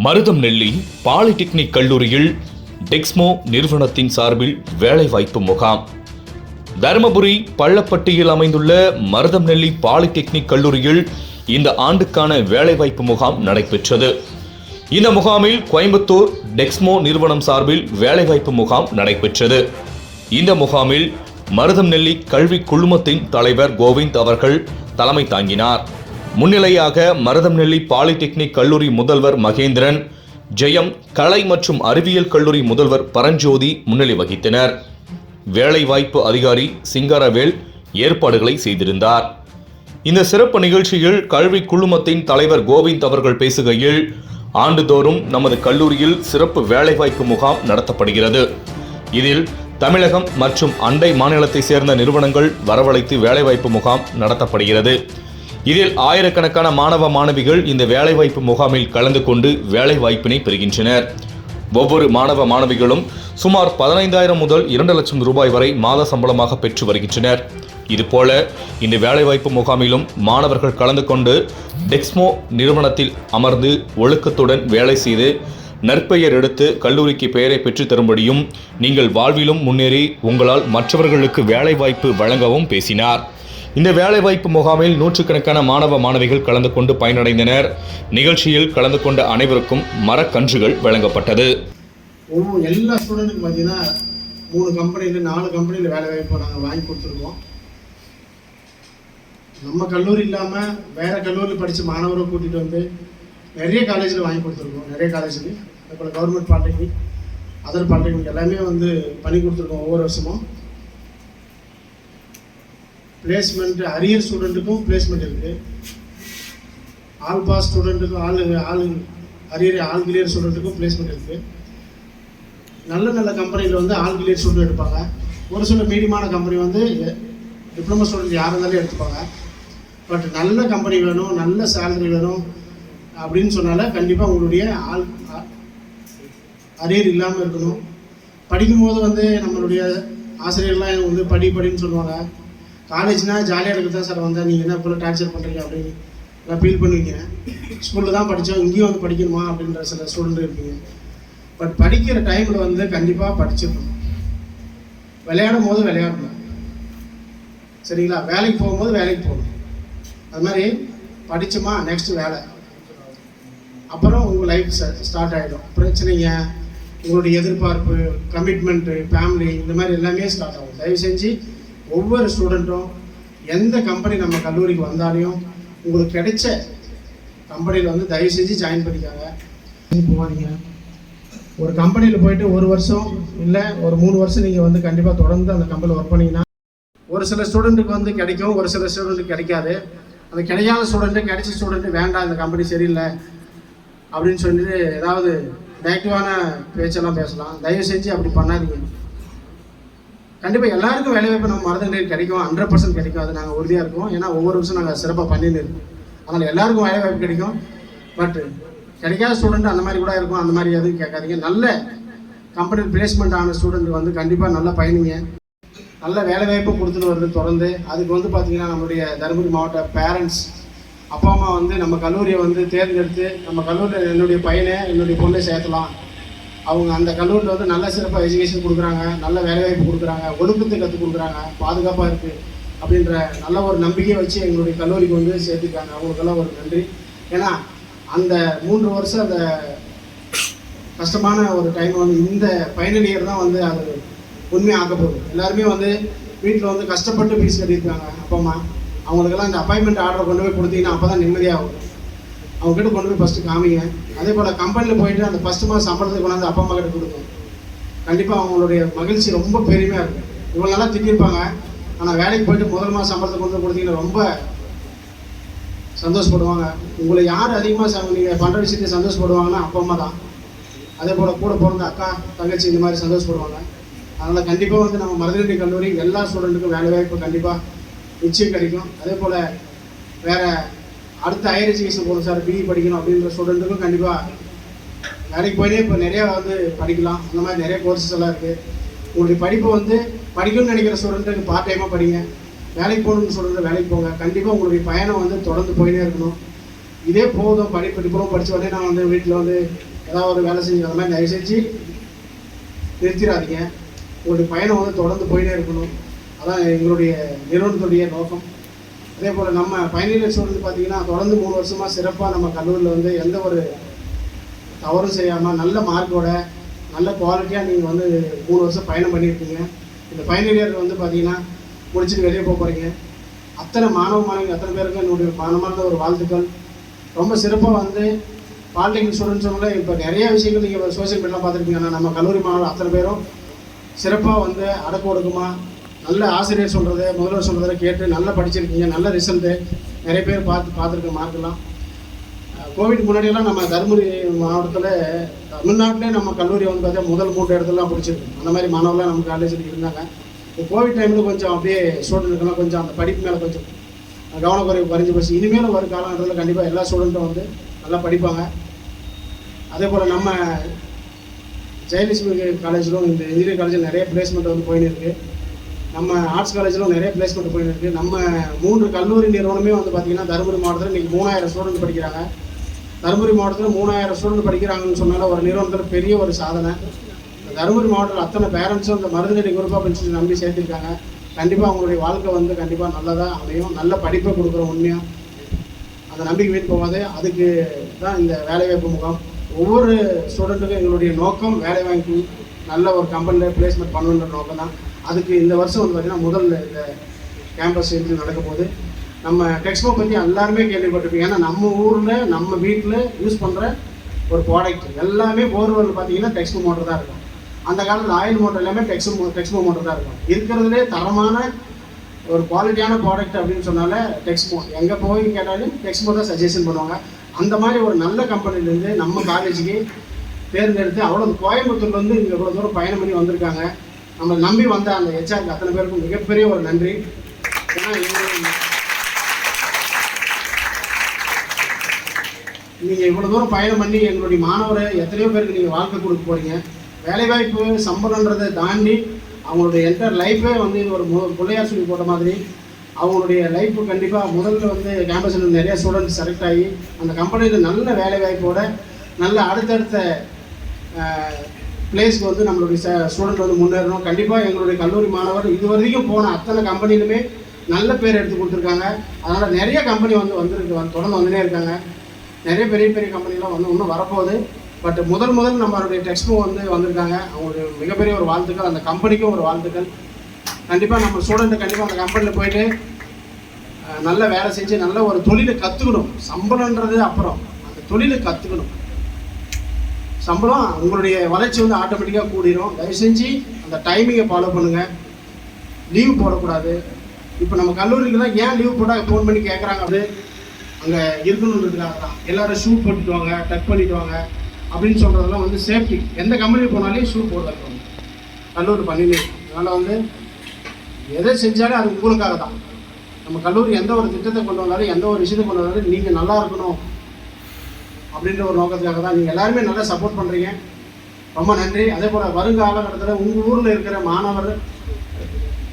மருதம்நெல்லி polytechnic கல்லூரியில் டெக்ஸ்மோ நிறுவனத்தின் சார்பில் வேலைவாய்ப்பு முகாம். தருமபுரி பள்ளப்பட்டியில் அமைந்துள்ள மருதம்நெல்லி பாலிடெக்னிக் கல்லூரியில் இந்த ஆண்டுக்கான வேலைவாய்ப்பு முகாம் நடைபெற்றது. இந்த முகாமில் கோயம்புத்தூர் டெக்ஸ்மோ நிறுவனம் சார்பில் வேலைவாய்ப்பு முகாம் நடைபெற்றது. இந்த முகாமில் மருதம்நெல்லி கல்வி குழுமத்தின் தலைவர் கோவிந்த் அவர்கள் தலைமை தாங்கினார். முன்னிலையாக மருதம்நெல்லி பாலிடெக்னிக் கல்லூரி முதல்வர் மகேந்திரன், ஜெயம் கலை மற்றும் அறிவியல் கல்லூரி முதல்வர் பரஞ்சோதி முன்னிலை வகித்தனர். வேலைவாய்ப்பு அதிகாரி சிங்காரவேல் ஏற்பாடுகளை செய்திருந்தார். இந்த சிறப்பு நிகழ்ச்சியில் கல்வி குழுமத்தின் தலைவர் கோவிந்த் அவர்கள் பேசுகையில், ஆண்டுதோறும் நமது கல்லூரியில் சிறப்பு வேலைவாய்ப்பு முகாம் நடத்தப்படுகிறது. இதில் தமிழகம் மற்றும் அண்டை மாநிலத்தை சேர்ந்த நிறுவனங்கள் வரவழைத்து வேலைவாய்ப்பு முகாம் நடத்தப்படுகிறது. இதில் ஆயிரக்கணக்கான மாணவ மாணவிகள் இந்த வேலைவாய்ப்பு முகாமில் கலந்து கொண்டு வேலைவாய்ப்பினை பெறுகின்றனர். ஒவ்வொரு மாணவ மாணவிகளும் சுமார் 15,000 முதல் 2 லட்சம் ரூபாய் வரை மாத சம்பளமாக பெற்று வருகின்றனர். இதுபோல இந்த வேலைவாய்ப்பு முகாமிலும் மாணவர்கள் கலந்து கொண்டு டெக்ஸ்மோ நிறுவனத்தில் அமர்ந்து ஒழுக்கத்துடன் வேலை செய்து நற்பெயர் எடுத்து கல்லூரிக்கு பெயரை பெற்று தரும்படியும், நீங்கள் வாழ்விலும் முன்னேறி உங்களால் மற்றவர்களுக்கு வேலைவாய்ப்பு வழங்கவும் பேசினார். இந்த வேலைவாய்ப்பு முகாமில் நூற்றுக்கணக்கான மாணவ மாணவிகள் கலந்து கொண்டு பயனடைந்தனர். நிகழ்ச்சியில் கலந்து கொண்ட அனைவருக்கும் மரக்கன்றுகள் வழங்கப்பட்டது. எல்லா ஸ்டூடெண்ட்டுக்கும் பார்த்தீங்கன்னா 3 கம்பெனியில் 4 கம்பெனியில் வேலைவாய்ப்பு நாங்கள் வாங்கி கொடுத்துருக்கோம். நம்ம கல்லூரி இல்லாமல் வேறு கல்லூரியில் படித்த மாணவரை கூட்டிகிட்டு வந்து நிறைய காலேஜில் வாங்கி கொடுத்துருக்கோம். நிறைய காலேஜுக்கு அதுபோல் கவர்மெண்ட் பாலிடெக்னிக், அதர் பாலிடெக்னிக் எல்லாமே வந்து பண்ணி கொடுத்துருக்கோம். ஒவ்வொரு வருஷமும் பிளேஸ்மெண்ட் அரியர் ஸ்டூடெண்ட்டுக்கும் பிளேஸ்மெண்ட் இருக்குது. ஆல் பாஸ் ஸ்டூடெண்ட்டுக்கும் ஆல் கிளியர் ஸ்டூடெண்ட்டுக்கும் பிளேஸ்மெண்ட் இருக்குது. நல்ல கம்பெனியில் வந்து ஆல் கிளியர் ஸ்டூடெண்ட் எடுப்பாங்க. ஒரு சில மீடியமான கம்பெனி வந்து டிப்ளமோ ஸ்டூடெண்ட் யார் இருந்தாலும் எடுத்துப்பாங்க. பட் நல்ல கம்பெனி வேணும், நல்ல சேலரி வேணும் அப்படின்னு சொன்னால கண்டிப்பாக உங்களுடைய அரியர் இல்லாமல் இருக்கணும். படிக்கும்போது வந்து நம்மளுடைய ஆசிரியர்லாம் வந்து படின்னு சொல்லுவாங்க. காலேஜ்னால் ஜாலியாக இருக்கிறது தான் சார் வந்தால் நீங்கள் என்ன இப்போ டார்ச்சர் பண்ணுறீங்க அப்படின்னு நான் ஃபீல் பண்ணுவீங்க. ஸ்கூலில் தான் படித்தோம், இங்கேயும் வந்து படிக்கணுமா அப்படின்ற சில ஸ்டூடெண்ட் இருப்பீங்க. பட் படிக்கிற டைமில் வந்து கண்டிப்பாக படிச்சிடணும். விளையாடும் போது விளையாடணும், சரிங்களா? வேலைக்கு போகும்போது வேலைக்கு போகணும். அது மாதிரி படித்தோமா நெக்ஸ்ட்டு வேலை, அப்புறம் உங்கள் லைஃப் ஸ்டார்ட் ஆகிடும். பிரச்சனைங்க, உங்களுடைய எதிர்பார்ப்பு, கமிட்மெண்ட்டு, ஃபேமிலி, இந்த மாதிரி எல்லாமே ஸ்டார்ட் ஆகும். தயவு செஞ்சு ஒவ்வொரு ஸ்டூடெண்ட்டும் எந்த கம்பெனி நம்ம கல்லூரிக்கு வந்தாலையும் உங்களுக்கு கிடைச்ச கம்பெனியில் வந்து தயவு செஞ்சு ஜாயின் பண்ணிக்காங்க. போவாதீங்க. ஒரு கம்பெனியில் போயிட்டு 1 வருஷம் இல்லை ஒரு 3 வருஷம் நீங்கள் வந்து கண்டிப்பாக தொடர்ந்து அந்த கம்பெனியில் ஒர்க் பண்ணிங்கன்னா ஒரு சில ஸ்டூடெண்ட்டுக்கு வந்து கிடைக்கும், ஒரு சில ஸ்டூடெண்ட்டுக்கு கிடைக்காது. அந்த கிடைக்காத ஸ்டூடெண்ட்டு கிடைச்ச ஸ்டூடெண்ட்டு வேண்டாம், இந்த கம்பெனி சரியில்லை அப்படின்னு சொல்லிட்டு ஏதாவது நெகட்டிவான பேச்செல்லாம் பேசலாம். தயவு செஞ்சு அப்படி பண்ணாதீங்க. கண்டிப்பாக எல்லாருக்கும் வேலைவாய்ப்பு நம்ம மருதம்நெல்லி கிடைக்கும், 100% கிடைக்கும். அது நாங்கள் உறுதியாக இருக்கோம். ஏன்னா ஒவ்வொரு வருஷம் நாங்கள் சிறப்பாக பண்ணின்னு இருக்கோம். அதனால் எல்லாருக்கும் வேலைவாய்ப்பு கிடைக்கும். பட் கிடைக்காத ஸ்டூடெண்ட் அந்த மாதிரி கூட இருக்கும். அந்த மாதிரி எதுவும் கேட்காதீங்க. நல்ல கம்பெனி பிளேஸ்மெண்ட் ஆன ஸ்டூடெண்ட் வந்து கண்டிப்பாக நல்லா பயணிங்க. நல்ல வேலைவாய்ப்பு கொடுத்துட்டு வருது தொடர்ந்து. அதுக்கு வந்து பார்த்திங்கன்னா நம்மளுடைய தருமபுரி மாவட்ட பேரண்ட்ஸ், அப்பா அம்மா வந்து நம்ம கல்லூரியை வந்து தேர்ந்தெடுத்து நம்ம கல்லூரியில் என்னுடைய பையனை என்னுடைய பொண்ணை சேர்த்தலாம், அவங்க அந்த கல்லூரியில் வந்து நல்ல சிறப்பாக எஜுகேஷன் கொடுக்குறாங்க, நல்ல வேலைவாய்ப்பு கொடுக்குறாங்க, ஒழுக்கத்தை கற்றுக் கொடுக்குறாங்க, பாதுகாப்பாக இருக்குது அப்படின்ற நல்ல ஒரு நம்பிக்கையை வச்சு எங்களுடைய கல்லூரிக்கு வந்து சேர்த்துருக்காங்க. அவங்களுக்கெல்லாம் ஒரு நன்றி. ஏன்னா அந்த 3 வருஷம் அந்த கஷ்டமான ஒரு டைம் வந்து இந்த ஃபைனல் இயர் தான் வந்து அது உண்மையாக ஆக்க போகுது. எல்லாருமே வந்து வீட்டில் வந்து கஷ்டப்பட்டு ஃபீஸ் கட்டியிருக்காங்க அப்பா அம்மா. அவங்களுக்கெல்லாம் இந்த அப்பாயின்மெண்ட் ஆர்டரை கொண்டு போய் கொடுத்தீங்கன்னா அப்போ தான் நிம்மதியாகும். அவங்ககிட்ட கொண்டு போய் ஃபஸ்ட்டு காமிங்க. அதே போல் கம்பெனியில் போயிட்டு அந்த ஃபஸ்ட்டு மாதம் சம்பளத்தை கொண்டாந்து அப்பா அம்மா கிட்ட கொடுக்கும். கண்டிப்பாக அவங்களுடைய மகிழ்ச்சி ரொம்ப பெருமையாக இருக்கும். இவ்வளோ நல்லா திட்டிருப்பாங்க, ஆனால் வேலைக்கு போயிட்டு முதல் மாதம் சம்பளத்தை கொண்டு கொடுத்தீங்கன்னா ரொம்ப சந்தோஷப்படுவாங்க. உங்களை யார் அதிகமாக நீங்கள் பண்ணுற விஷயத்தை சந்தோஷப்படுவாங்கன்னா அப்பா அம்மா தான். அதே போல் கூட பிறந்த அக்கா தங்கச்சி இந்த மாதிரி சந்தோஷப்படுவாங்க. அதனால் கண்டிப்பாக வந்து நம்ம மருதம்நெல்லி கல்லூரி எல்லா ஸ்டூடெண்ட்டுக்கும் வேலைவாய்ப்பு கண்டிப்பாக நிச்சயம் கிடைக்கும். அதே போல் வேறு அடுத்த ஹையர் எஜுகேஷன் போகணும் சார், பிஇ படிக்கணும் அப்படின்ற ஸ்டூடெண்ட்டுக்கும் கண்டிப்பாக வேலைக்கு போயினே இப்போ நிறையா வந்து படிக்கலாம். அந்த மாதிரி நிறைய கோர்சஸ் எல்லாம் இருக்குது. உங்களுடைய படிப்பை வந்து படிக்கணும்னு நினைக்கிற ஸ்டூடெண்ட்டுக்கு பார்ட் டைமாக படிங்க. வேலைக்கு போகணும்னு சொல்கிறது வேலைக்கு போங்க. கண்டிப்பாக உங்களுடைய பயணம் வந்து தொடர்ந்து போயினே இருக்கணும். இதே போதும் படிப்பு டிப்ளமோ படித்த உடனே நான் வந்து வீட்டில் வந்து ஏதாவது ஒரு வேலை செஞ்சு அந்த மாதிரி தயவு செஞ்சு நிறுத்திடாதீங்க. உங்களுடைய பயணம் வந்து தொடர்ந்து போயிட்டே இருக்கணும். அதான் எங்களுடைய நிறுவனத்துடைய நோக்கம். அதே போல் நம்ம ஃபைனல் இயர் ஸ்டூடெண்ட் பார்த்தீங்கன்னா தொடர்ந்து 3 வருஷமாக சிறப்பாக நம்ம கல்லூரியில் வந்து எந்த ஒரு தவறும் செய்யாமல் நல்ல மார்க்கோட நல்ல குவாலிட்டியாக நீங்கள் வந்து 3 வருஷம் பயணம் பண்ணியிருக்கீங்க. இந்த ஃபைனல் இயர் வந்து பார்த்தீங்கன்னா முடிச்சுட்டு வெளியே போக போகிறீங்க. அத்தனை மாணவிகள் அத்தனை பேருக்கு என்னுடைய மனமார்ந்த ஒரு வாழ்த்துக்கள். ரொம்ப சிறப்பாக வந்து பாலிடெக்னிக் ஸ்டூடெண்ட்ஸுங்கள இப்போ நிறைய விஷயங்கள் நீங்கள் சோசியல் மீடியாவில் பார்த்துருப்பீங்க. ஆனால் நம்ம கல்லூரி மாணவர்கள் அத்தனை பேரும் சிறப்பாக வந்து அடக்க ஒடுக்கமாக நல்ல ஆசிரியர் சொல்கிறது முதல்வர் சொல்கிறத கேட்டு நல்லா படிச்சிருக்கீங்க. நல்ல ரிசல்ட்டு நிறைய பேர் பார்த்துருக்க மார்க்கெல்லாம். கோவிட் முன்னாடியெல்லாம் நம்ம தருமபுரி மாவட்டத்தில் தமிழ்நாட்டிலே நம்ம கல்லூரி வந்து பார்த்தா முதல் 3 இடத்துலலாம் பிடிச்சிருக்கு. அந்த மாதிரி மாணவர்களாம் நம்ம காலேஜில் இருந்தாங்க. இப்போ கோவிட் டைமில் கொஞ்சம் அப்படியே ஸ்டூடெண்ட்டுக்கெல்லாம் கொஞ்சம் அந்த படிப்பு மேலே கொஞ்சம் கவனக்குறைவு குறைஞ்சி போச்சு. இனிமேல் வரும் காலகட்டத்தில் கண்டிப்பாக எல்லா ஸ்டூடெண்ட்டும் வந்து நல்லா படிப்பாங்க. அதே போல் நம்ம ஜெயலட்சுமி காலேஜிலும் இந்த இன்ஜினியரிங் காலேஜில் நிறைய பிளேஸ்மெண்ட் வந்து போயின்னு இருக்குது. நம்ம ஆர்ட்ஸ் காலேஜிலும் நிறைய பிளேஸ்மெண்ட் போயின்னு இருக்குது. நம்ம 3 கல்லூரி நிறுவனமே வந்து பார்த்திங்கன்னா தருமபுரி மாவட்டத்தில் இன்றைக்கி 3000 ஸ்டூடெண்ட் படிக்கிறாங்க. தருமபுரி மாவட்டத்தில் 3000 ஸ்டூடெண்ட் படிக்கிறாங்கன்னு சொன்னால ஒரு நிறுவனத்தில் பெரிய ஒரு சாதனை. இந்த தருமபுரி மாவட்டத்தில் அத்தனை பேரண்ட்ஸும் இந்த மருதநெடி குரூப் அப்படின்னு சொல்லி நம்பி சேர்த்துருக்காங்க. கண்டிப்பாக அவங்களுடைய வாழ்க்கை வந்து கண்டிப்பாக நல்லதாக அமையும். நல்ல படிப்பை கொடுக்குற உண்மையாக அந்த நம்பிக்கை வீட்டு போகாது. அதுக்கு தான் இந்த வேலைவாய்ப்பு முகாம். ஒவ்வொரு ஸ்டூடெண்ட்டுக்கும் எங்களுடைய நோக்கம் வேலை வாங்கி நல்ல ஒரு கம்பெனியில் பிளேஸ்மெண்ட் பண்ணணுன்ற நோக்கம் தான். அதுக்கு இந்த வருஷம் வந்து பார்த்திங்கன்னா முதல்ல இந்த கேம்பஸ் இன்டர்வியூ நடக்க போகுது. நம்ம டெக்ஸ்மோ பற்றி எல்லாருமே கேள்விப்பட்டிருப்பீங்க. ஏன்னா நம்ம ஊரில் நம்ம வீட்டில் யூஸ் பண்ணுற ஒரு ப்ராடக்ட் எல்லாமே போர்வெல் பார்த்தீங்கன்னா டெக்ஸ்மோ மோட்டர் தான் இருக்கும். அந்த காலத்தில் ஆயில் மோட்டர் எல்லாமே டெக்ஸ்மோ மோட்டர் தான் இருக்கும். இருக்கிறதுலே தரமான ஒரு குவாலிட்டியான ப்ராடக்ட் அப்படின்னு சொன்னால டெக்ஸ்மோ. எங்கே போய் கேட்டாலும் டெக்ஸ்மோ தான் சஜஷன் பண்ணுவாங்க. அந்த மாதிரி ஒரு நல்ல கம்பெனிலேருந்து நம்ம காலேஜுக்கு தேர்ந்தெடுத்து அவ்வளோ கோயம்புத்தூர்லேருந்து இங்கே இவ்வளோ தூரம் பயணம் பண்ணி வந்திருக்காங்க. நம்ம நம்பி வந்த அந்த ஹெச்ஆருக்கு அத்தனை பேருக்கும் மிகப்பெரிய ஒரு நன்றி. ஏன்னா நீங்கள் இவ்வளோ தூரம் பயணம் பண்ணி எங்களுடைய மாணவரை எத்தனையோ பேருக்கு நீங்கள் வாழ்க்கை கொடுக்க போகிறீங்க. வேலைவாய்ப்பு சம்பளன்றதை தாண்டி அவங்களுடைய என்டர் லைஃபே வந்து இது ஒரு பிள்ளையார் சொல்லி போட்ட மாதிரி அவங்களுடைய லைஃப்பு கண்டிப்பாக முதல்ல வந்து கேம்பஸில் நிறைய ஸ்டூடெண்ட்ஸ் செலக்ட் ஆகி அந்த கம்பெனியில் நல்ல வேலைவாய்ப்போட நல்ல அடுத்தடுத்த பிளேஸ்க்கு வந்து நம்மளுடைய ஸ்டூடெண்ட் வந்து முன்னேறணும். கண்டிப்பாக எங்களுடைய கல்லூரி மாணவர் இது வரைக்கும் போன அத்தனை கம்பெனிலுமே நல்ல பேர் எடுத்து கொடுத்துருக்காங்க. அதனால் நிறைய கம்பெனி வந்திருக்கு தொடர்ந்து வந்துனே இருக்காங்க. நிறைய பெரிய பெரிய கம்பெனிலாம் வந்து இன்னும் வரப்போகுது. பட் முதல் நம்மளுடைய டெக்ஸ்மோ வந்து வந்திருக்காங்க. அவங்களுடைய மிகப்பெரிய ஒரு வாழ்த்துக்கள். அந்த கம்பெனிக்கும் ஒரு வாழ்த்துக்கள். கண்டிப்பாக நம்ம ஸ்டூடெண்ட்டு கண்டிப்பாக அந்த கம்பெனியில் போயிட்டு நல்ல வேலை செஞ்சு நல்ல ஒரு தொழிலை கற்றுக்கணும். சம்பளன்றது அப்புறம் அந்த தொழிலை கற்றுக்கணும். சம்பளம் உங்களுடைய வளர்ச்சி வந்து ஆட்டோமேட்டிக்காக கூடிரும். தயவு செஞ்சு அந்த டைமிங்கை ஃபாலோ பண்ணுங்கள். லீவ் போடக்கூடாது. இப்போ நம்ம கல்லூரிக்கெல்லாம் ஏன் லீவ் போட்டால் ஃபோன் பண்ணி கேட்குறாங்க. அது அங்கே இருக்கணுன்றதுக்காக தான். எல்லோரும் ஷூ போட்டுட்டு வாங்க, டக் பண்ணிட்டு வாங்க அப்படின்னு சொல்கிறதெல்லாம் வந்து சேஃப்டி. எந்த கம்பெனி போனாலும் ஷூ போடுறாங்க கல்லூரி பண்ணினே. அதனால் வந்து எதை செஞ்சாலும் அது உங்களுக்காக தான். நம்ம கல்லூரி எந்த ஒரு திட்டத்தை கொண்டு வந்தாலும் எந்த ஒரு விஷயத்தை கொண்டு வந்தாலும் நீங்கள் நல்லா இருக்கணும் அப்படின்ற ஒரு நோக்கத்துக்காக தான். நீங்கள் எல்லாருமே நல்லா சப்போர்ட் பண்ணுறீங்க. ரொம்ப நன்றி. அதே போல் வருங்காலகட்டத்தில் உங்கள் ஊரில் இருக்கிற மாணவர்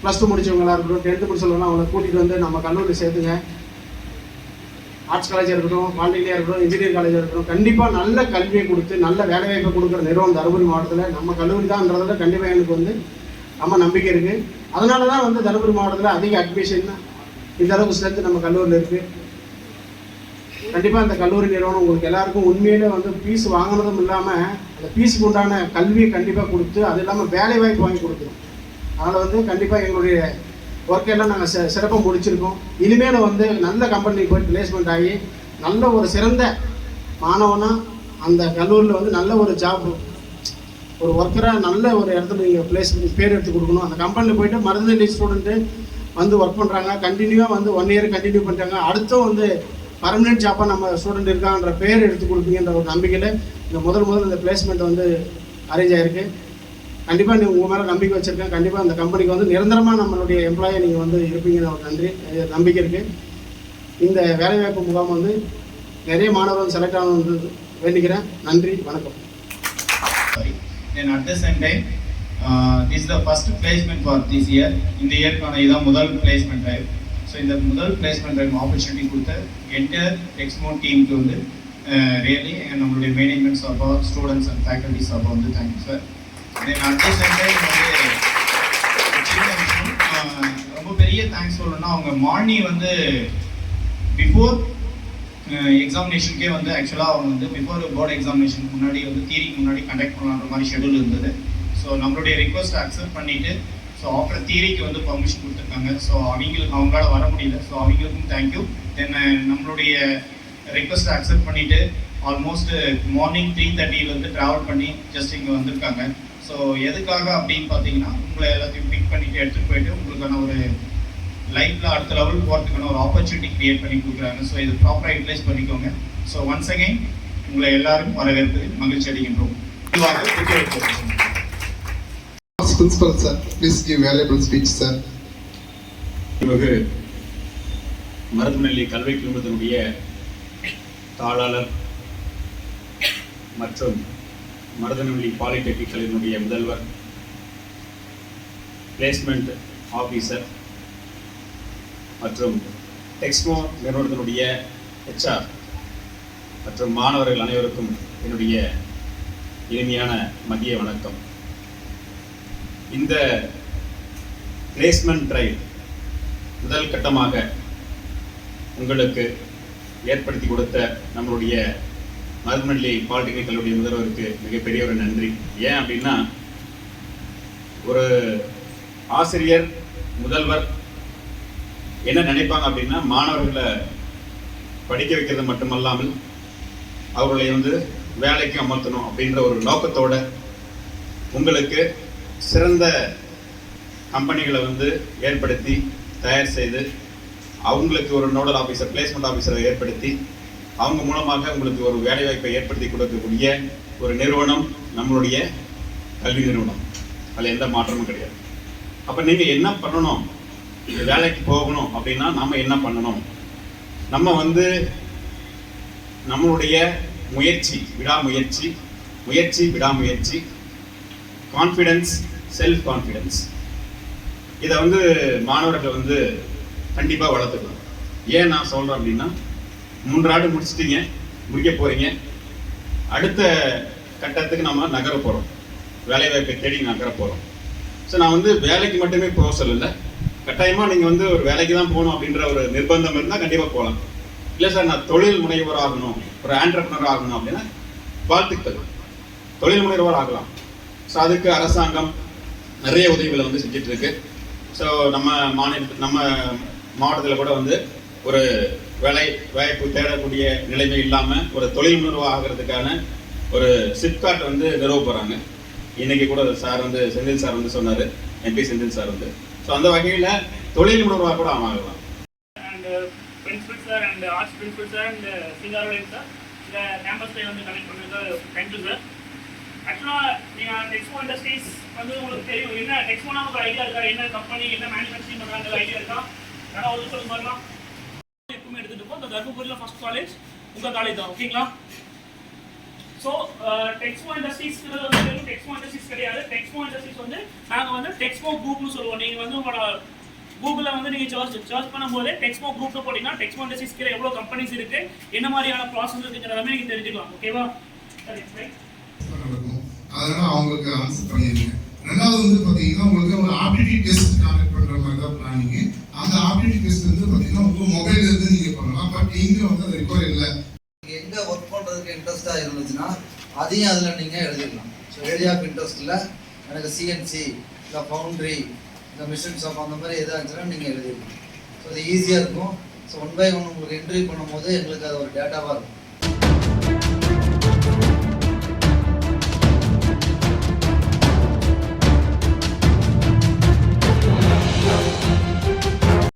+2 முடிச்சவங்களாக இருக்கட்டும், 10th முடிச்சவங்களாம் அவங்களை கூட்டிகிட்டு வந்து நம்ம கல்லூரியில் சேர்த்துங்க. ஆர்ட்ஸ் காலேஜாக இருக்கட்டும், பாலிடெக்னிக்காக இருக்கட்டும், இன்ஜினியரிங் காலேஜாக இருக்கட்டும், கண்டிப்பாக நல்ல கல்வியை கொடுத்து நல்ல வேலைவாய்ப்பை கொடுக்குற நிறுவனம் தருமபுரி மாவட்டத்தில் நம்ம கல்லூரி தான்ன்றதில் கண்டிப்பாக எனக்கு வந்து நம்ம நம்பிக்கை இருக்குது. அதனால தான் வந்து தருமபுரி மாவட்டத்தில் அதிக அட்மிஷன் இந்த அளவுக்கு ஸ்ட்ரென்த் நம்ம கல்லூரியில் இருக்குது. கண்டிப்பாக அந்த கல்லூரி நிறுவனம் உங்களுக்கு எல்லாருக்கும் உண்மையிலே வந்து ஃபீஸ் வாங்கினதும் இல்லாமல் அந்த ஃபீஸுக்கு உண்டான கல்வியை கண்டிப்பாக கொடுத்து அது இல்லாமல் வேலைவாய்ப்பு வாங்கி கொடுக்குறோம். அதனால் வந்து கண்டிப்பாக எங்களுடைய ஒர்க்கெல்லாம் நாங்கள் சிறப்பாக முடிச்சிருக்கோம். இனிமேல் வந்து நல்ல கம்பெனிக்கு போய் பிளேஸ்மெண்ட் ஆகி நல்ல ஒரு சிறந்த மாணவனாக அந்த கல்லூரியில் வந்து நல்ல ஒரு ஜாப் ஒரு ஒர்க்கராக நல்ல ஒரு இடத்துல நீங்கள் பிளேஸ்மெண்ட் பேர் எடுத்து கொடுக்கணும். அந்த கம்பெனியில் போய்ட்டு மருதநெல்லி ஸ்டூடெண்ட்டு வந்து ஒர்க் பண்ணுறாங்க. கண்டினியூவாக வந்து 1 இயர் கண்டினியூ பண்ணுறாங்க. அடுத்தும் வந்து பர்மனெண்ட் ஜாப்பாக நம்ம ஸ்டூடெண்ட் இருக்கான்ற பேர் எடுத்து கொடுப்பீங்கன்ற ஒரு நம்பிக்கையில் இந்த முதல் இந்த பிளேஸ்மெண்ட் வந்து அரேஞ்ச் ஆகிருக்கு. கண்டிப்பாக நீங்கள் உங்கள் மேலே நம்பிக்கை வச்சுருக்கேன். கண்டிப்பாக அந்த கம்பெனிக்கு வந்து நிரந்தரமாக நம்மளுடைய எம்ப்ளாயை நீங்கள் வந்து இருப்பீங்கன்னு ஒரு நம்பிக்கை இருக்குது. இந்த வேலைவாய்ப்பு முகாம் வந்து நிறைய மாணவர்கள் செலக்ட் ஆகணும்னு வேண்டிக்கிறேன். நன்றி, வணக்கம். Then at the same time, this is the first placement for this year. இந்த இயர்க்கான இதான் முதல் பிளேஸ்மெண்ட் ட்ரைவ். ஸோ இந்த முதல் பிளேஸ்மெண்ட் ட்ரைவ் ஆப்பர்ச்சுனிட்டி கொடுத்த என்டையர் டெக்ஸ்மோ டீமுக்கு வந்து ரியலி நம்மளுடைய மேனேஜ்மெண்ட் சார்பாக ஸ்டூடெண்ட்ஸ் அண்ட் ஃபேக்கல்டி சார்பாக வந்து thank you sir. Then at the same time வந்து சின்ன விஷயம் ரொம்ப பெரிய தேங்க்ஸ் சொல்லணும்னா அவங்க மார்னிங் வந்து பிஃபோர் எக்ஸாமினேஷனுக்கே வந்து ஆக்சுவலாக அவங்க வந்து பிஃபோர் போர்டு எக்ஸாமினேஷனுக்கு முன்னாடி வந்து தியரிக்கு முன்னாடி கண்டக்ட் பண்ணலான்ற மாதிரி ஷெடியூல் இருந்தது. ஸோ நம்மளுடைய ரிக்வஸ்ட்டை அக்செப்ட் பண்ணிவிட்டு ஸோ ஆஃப்டர் தியரிக்கு வந்து பர்மிஷன் கொடுத்துருக்காங்க. ஸோ அவங்களால வர முடியல. ஸோ அவங்களுக்கும் தேங்க்யூ. தென் நம்மளுடைய ரிக்வஸ்ட்டை அக்செப்ட் பண்ணிவிட்டு ஆல்மோஸ்ட் மார்னிங் 3:30 ட்ராவல் பண்ணி ஜஸ்ட் இங்கே வந்திருக்காங்க. ஸோ எதுக்காக அப்படின்னு பார்த்தீங்கன்னா உங்களை எல்லாத்தையும் பிக் பண்ணிவிட்டு எடுத்துகிட்டு போயிட்டு உங்களுக்கான ஒரு லைஃப்பில் அடுத்த லெவல் போகிறதுக்கான ஒரு ஆப்பர்ச்சுனிட்டி க்ரியேட் பண்ணி கொடுக்குறாங்க. ஸோ இது ப்ராப்பராக யூட்டிலைஸ் பண்ணிக்கோங்க. ஸோ ஒன்ஸ் அகைன் உங்களை எல்லாரும் வரவேற்பதில் மகிழ்ச்சி அடைகின்றோம். Principal sir, please give valuable speech sir. இவகு மருதநெல்லி கல்வி குழுமத்தினுடைய தாளாளர் மற்றும் மருதநெல்லி பாலிடெக்னிக் கல்லூரியினுடைய முதல்வர், பிளேஸ்மெண்ட் ஆஃபீஸர் மற்றும் டெக்ஸ்மோ நிறுவனத்தினுடைய HR மற்றும் மாணவர்கள் அனைவருக்கும் என்னுடைய இனிமையான மதிய வணக்கம். இந்த பிளேஸ்மெண்ட் டிரைவ் முதல் கட்டமாக உங்களுக்கு ஏற்படுத்தி கொடுத்த நம்மளுடைய மருதநெல்லி பாலிடெக்னிக் கல்லூரி முதல்வருக்கு மிகப்பெரிய ஒரு நன்றி. ஏன் அப்படின்னா, ஒரு ஆசிரியர் முதல்வர் என்ன நினைப்பாங்க அப்படின்னா, மாணவர்களை படிக்க வைக்கிறது மட்டுமல்லாமல் அவர்களை வந்து வேலைக்கு அமர்த்தணும் அப்படின்ற ஒரு நோக்கத்தோட உங்களுக்கு சிறந்த கம்பெனிகளை வந்து ஏற்படுத்தி தயார் செய்து அவங்களுக்கு ஒரு நோடல் ஆஃபீஸர், பிளேஸ்மெண்ட் ஆஃபீஸரை ஏற்படுத்தி அவங்க மூலமாக உங்களுக்கு ஒரு வேலைவாய்ப்பை ஏற்படுத்தி கொடுக்கக்கூடிய ஒரு நிறுவனம் நம்மளுடைய கல்வி நிறுவனம். அதில் எந்த மாற்றமும் கிடையாது. அப்போ நீங்கள் என்ன பண்ணணும், வேலைக்கு போகணும் அப்படின்னா நாம் என்ன பண்ணணும்? நம்ம வந்து நம்மளுடைய முயற்சி, விடாமுயற்சி, கான்ஃபிடென்ஸ், செல்ஃப் கான்ஃபிடென்ஸ், இதை வந்து மாணவர்கள் வந்து கண்டிப்பாக வளர்த்துக்கணும். ஏன் நான் சொல்கிறேன் அப்படின்னா, 3 ஆண்டு முடிக்க போகிறீங்க, அடுத்த கட்டத்துக்கு நம்ம நகர போகிறோம், வேலைவாய்ப்பை தேடி நகர போகிறோம். ஸோ நான் வந்து வேலைக்கு மட்டுமே போக சொல்லலை, கட்டாயமாக நீங்கள் வந்து ஒரு வேலைக்கு தான் போகணும் அப்படின்ற ஒரு நிர்பந்தம் இருந்தால் கண்டிப்பாக போகலாம். இல்லை சார் நான் தொழில் முனைவோர் ஆகணும், ஒரு ஆண்டர்ப்ரனர் ஆகணும் அப்படின்னா வாழ்த்துக்கள், தொழில் முனைவோர் ஆகலாம். ஸோ அதுக்கு அரசாங்கம் நிறைய உதவிகளை வந்து செஞ்சுட்டு இருக்கு. ஸோ நம்ம மாவட்டத்தில் கூட வந்து ஒரு வாய்ப்பு தேடக்கூடிய நிலைமை இல்லாமல் ஒரு தொழில் முனைவோர் ஆகிறதுக்கான ஒரு சிப்கார்ட் வந்து நிறுவ போகிறாங்க. இன்னைக்கு கூட சார் வந்து செந்தில் சார் வந்து சொன்னார், MP செந்தில் சார் வந்து. ஸோ அந்த வகையில் தொழில் முனைவோராக கூட ஆகலாம். Principal sir and arts principal sir and Singarodaiyan sir இந்த கேம்பஸில் வந்து கனெக்ட் பண்ணுறது தேங்க்யூ சார். ஆக்சுவலாக நீங்கள் டெக்ஸ்மோ இண்டஸ்ட்ரீஸ் வந்து உங்களுக்கு தெரியும், என்ன டெக்ஸ்மோனா உங்களுக்கு ஐடியா இருக்கா, என்ன கம்பெனி, என்ன மேனுஃபேக்சரிங் பண்ணுறாங்க ஐடியா இருக்கா? ஆனால் ஒரு சொல்ல மாதிரிலாம் எப்பவுமே எடுத்துகிட்டு இருக்கோம். இந்த தர்மபுரியில் ஃபர்ஸ்ட் காலேஜ் உங்கள் காலேஜ் தான், ஓகேங்களா? ஸோ டெக்ஸ்மோ இண்டஸ்ட்ரீஸ்ங்கிறது வந்து டெக்ஸ்மோ இண்டஸ்ட்ரீஸ் கிடையாது. டெக்ஸ்மோ இண்டஸ்ட்ரீஸ் வந்து நாங்கள் வந்து டெக்ஸ்மோ குரூப்னு சொல்லுவோம். நீங்கள் வந்து உங்களோட கூகுளில் வந்து நீங்கள் சர்ச் பண்ணும்போது டெக்ஸ்மோ குரூப்னு போட்டிங்கன்னா டெக்ஸ்மோ இண்டஸ்ட்ரீஸ்க்கு எவ்வளோ கம்பெனிஸ் இருக்குது, என்ன மாதிரியான ப்ராசஸ் இருக்குங்கிற எல்லாமே நீங்கள் தெரிஞ்சுக்கலாம், ஓகேவா? சரி, ரைட். அதனால அவங்களுக்கு ஆன்சர் பண்ணிருங்க. ரெண்டாவது வந்து பாத்தீங்கன்னா உங்களுக்கு ஒரு ஆப்டிடியூட் டெஸ்ட் கண்டக்ட் பண்ற மாதிரி தான் பிளானிங். அந்த ஆப்டிடியூட் டெஸ்ட் வந்து பாத்தீங்கன்னா உங்க மொபைல்ல இருந்து நீங்க பண்ணலாம். பட் இங்க வந்து அது ரிக்வயர் இல்லை. எங்க ஒர்க் பண்றதுக்கு இன்ட்ரெஸ்டா இருந்துச்சுன்னா அதையும் அதுல நீங்க எழுதிடலாம். ஸோ ஏரியா ஆஃப் இன்ட்ரெஸ்ட்ல எனக்கு CNC இல்லை ஃபவுண்ட்ரி இந்த மிஷின் ஷாப் அந்த மாதிரி எதாக இருந்துச்சுன்னா நீங்க எழுதிடலாம். ஸோ அது ஈஸியாக இருக்கும். ஸோ 1 by 1 உங்களுக்கு என்ட்ரி பண்ணும்போது எங்களுக்கு அது ஒரு டேட்டாவாக இருக்கும்.